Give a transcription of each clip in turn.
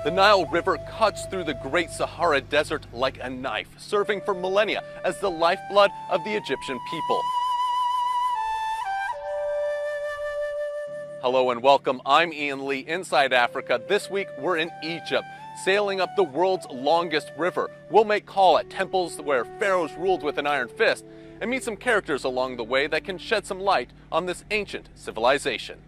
The Nile River cuts through the Great Sahara Desert like a knife, serving for millennia as the lifeblood of the Egyptian people. Hello and welcome. I'm Ian Lee, Inside Africa. This week we're in Egypt, sailing up the world's longest river. We'll make call at temples where pharaohs ruled with an iron fist and meet some characters along the way that can shed some light on this ancient civilization.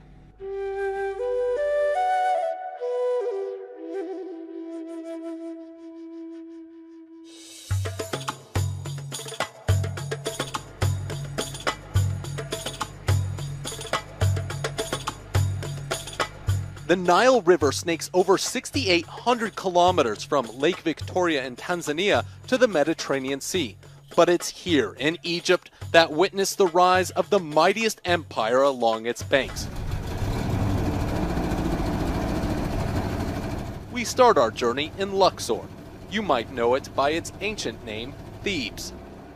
The Nile River snakes over 6,800 kilometers from Lake Victoria in Tanzania to the Mediterranean Sea. But it's here in Egypt that witnessed the rise of the mightiest empire along its banks. We start our journey in Luxor. You might know it by its ancient name, Thebes.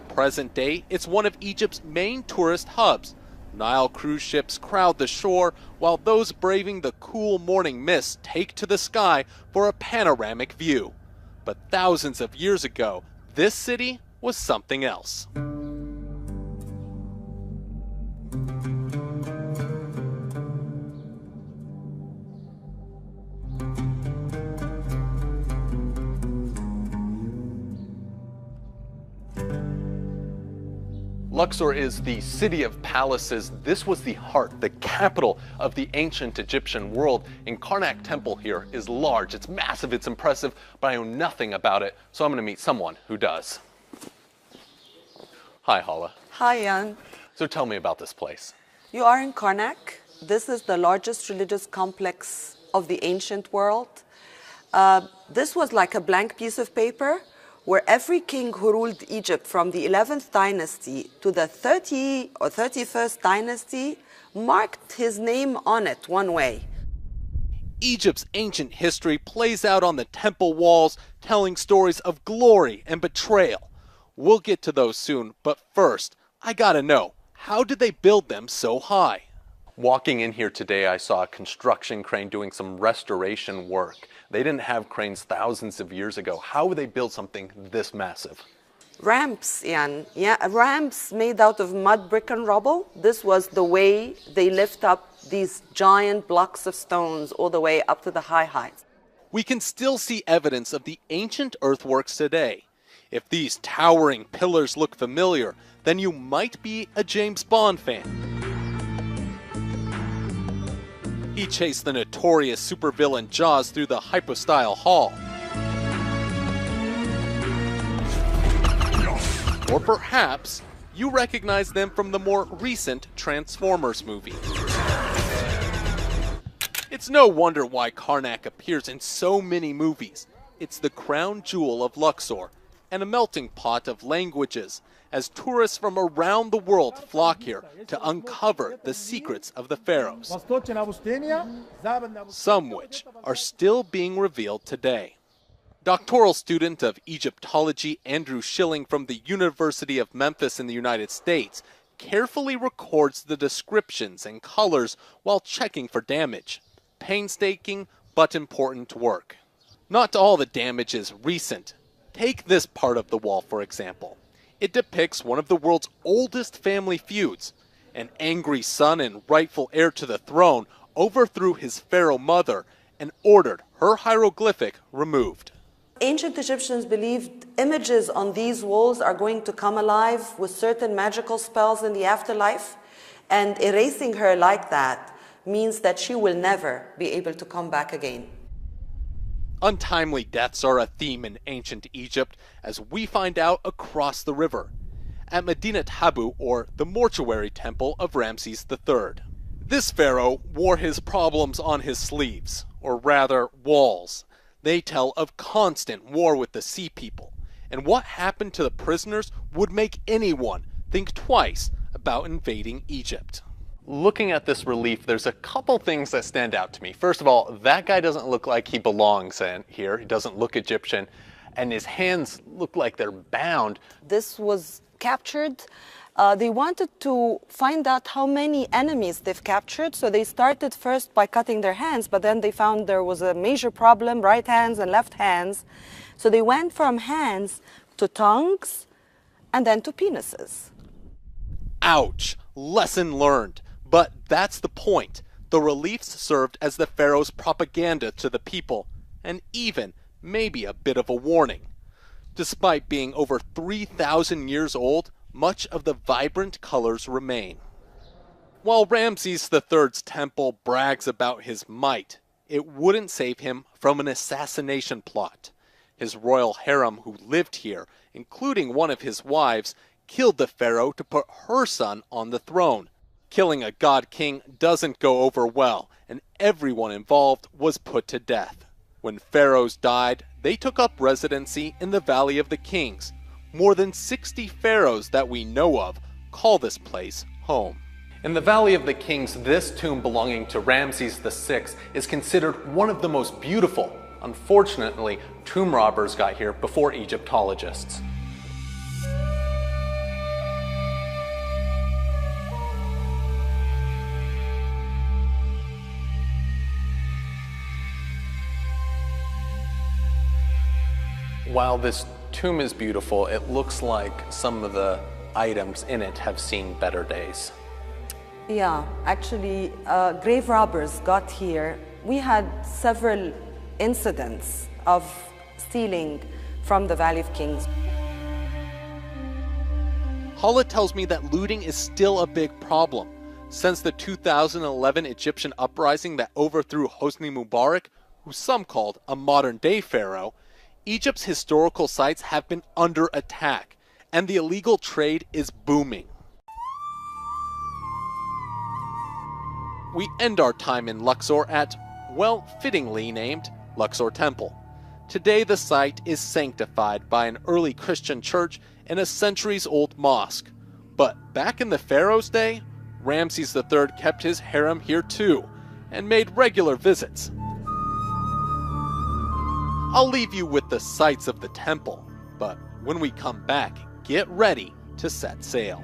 Present day, it's one of Egypt's main tourist hubs. Nile cruise ships crowd the shore, while those braving the cool morning mist take to the sky for a panoramic view. But thousands of years ago, this city was something else. Luxor is the city of palaces. This was the heart, the capital of the ancient Egyptian world. And Karnak Temple here is large, it's massive, it's impressive, but I know nothing about it, so I'm going to meet someone who does. Hi, Hala. Hi, Jan. So tell me about this place. You are in Karnak. This is the largest religious complex of the ancient world. This was like a blank piece of paper where every king who ruled Egypt from the 11th dynasty to the 30th or 31st dynasty marked his name on it one way. Egypt's ancient history plays out on the temple walls, telling stories of glory and betrayal. We'll get to those soon, but first, I gotta know, how did they build them so high? Walking in here today, I saw a construction crane doing some restoration work. They didn't have cranes thousands of years ago. How would they build something this massive? Ramps, Jan. Yeah, ramps made out of mud, brick, and rubble. This was the way they lift up these giant blocks of stones all the way up to the high heights. We can still see evidence of the ancient earthworks today. If these towering pillars look familiar, then you might be a James Bond fan. He chased the notorious supervillain Jaws through the hypostyle hall. Or perhaps you recognize them from the more recent Transformers movie. It's no wonder why Karnak appears in so many movies. It's the crown jewel of Luxor and a melting pot of languages, as tourists from around the world flock here to uncover the secrets of the pharaohs, some which are still being revealed today. Doctoral student of Egyptology Andrew Schilling from the University of Memphis in the United States carefully records the descriptions and colors while checking for damage. Painstaking but important work. Not all the damage is recent. Take this part of the wall, for example. It depicts one of the world's oldest family feuds. An angry son and rightful heir to the throne overthrew his pharaoh mother and ordered her hieroglyphic removed. Ancient Egyptians believed images on these walls are going to come alive with certain magical spells in the afterlife, and erasing her like that means that she will never be able to come back again. Untimely deaths are a theme in ancient Egypt, as we find out across the river, at Medinet Habu, or the mortuary temple of Ramses III. This pharaoh wore his problems on his sleeves, or rather walls. They tell of constant war with the sea people, and what happened to the prisoners would make anyone think twice about invading Egypt. Looking at this relief, there's a couple things that stand out to me. First of all, that guy doesn't look like he belongs in here. He doesn't look Egyptian, and his hands look like they're bound. This was captured. They wanted to find out how many enemies they've captured, so they started first by cutting their hands, but then they found there was a major problem, right hands and left hands. So they went from hands to tongues and then to penises. Ouch! Lesson learned. But that's the point. The reliefs served as the pharaoh's propaganda to the people, and even maybe a bit of a warning. Despite being over 3,000 years old, much of the vibrant colors remain. While Ramses III's temple brags about his might, it wouldn't save him from an assassination plot. His royal harem who lived here, including one of his wives, killed the pharaoh to put her son on the throne. Killing a god king doesn't go over well, and everyone involved was put to death. When pharaohs died, they took up residency in the Valley of the Kings. More than 60 pharaohs that we know of call this place home. In the Valley of the Kings, this tomb belonging to Ramses VI is considered one of the most beautiful. Unfortunately, tomb robbers got here before Egyptologists. While this tomb is beautiful, it looks like some of the items in it have seen better days. Yeah, actually, grave robbers got here. We had several incidents of stealing from the Valley of Kings. Hala tells me that looting is still a big problem. Since the 2011 Egyptian uprising that overthrew Hosni Mubarak, who some called a modern-day pharaoh, Egypt's historical sites have been under attack, and the illegal trade is booming. We end our time in Luxor at, well, fittingly named Luxor Temple. Today the site is sanctified by an early Christian church and a centuries-old mosque. But back in the pharaoh's day, Ramses III kept his harem here too, and made regular visits. I'll leave you with the sights of the temple, but when we come back, get ready to set sail.